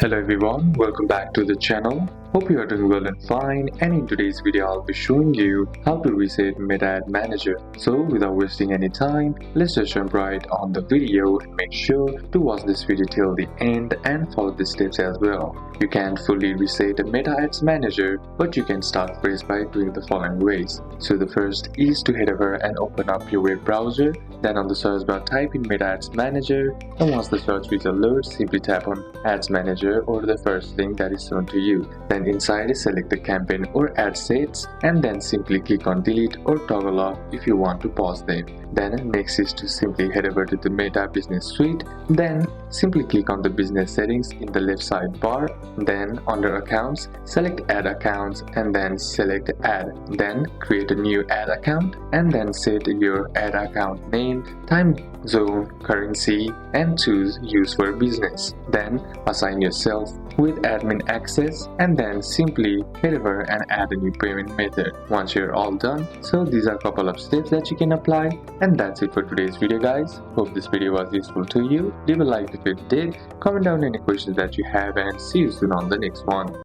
Hello everyone, welcome back to the channel. Hope you are doing well and fine, and in today's video I'll be showing you how to reset Meta Ad Manager. So without wasting any time, let's just jump right on the video and make sure to watch this video till the end and follow the steps as well. You can't fully reset a Meta Ads Manager, but you can start first by doing the following ways. So the first is to head over and open up your web browser. Then on the search bar type in Meta Ads Manager, and once the search result loads, simply tap on Ads Manager or the first link that is shown to you. Then inside select the campaign or ad sets, and then simply click on delete or toggle off if you want to pause them. Then next is to simply head over to the Meta Business Suite. Then simply click on the business settings in the left side bar. Then under accounts, select add accounts and then select add. Then create a new ad account and then set your ad account name, time zone, currency, and choose use for business. Then assign yourself with admin access and then simply head over and add a new payment method. Once you're all done, so these are a couple of steps that you can apply, and that's it for today's video guys. Hope this video was useful to you. Leave a like if it did, comment down any questions that you have, and see you soon on the next one.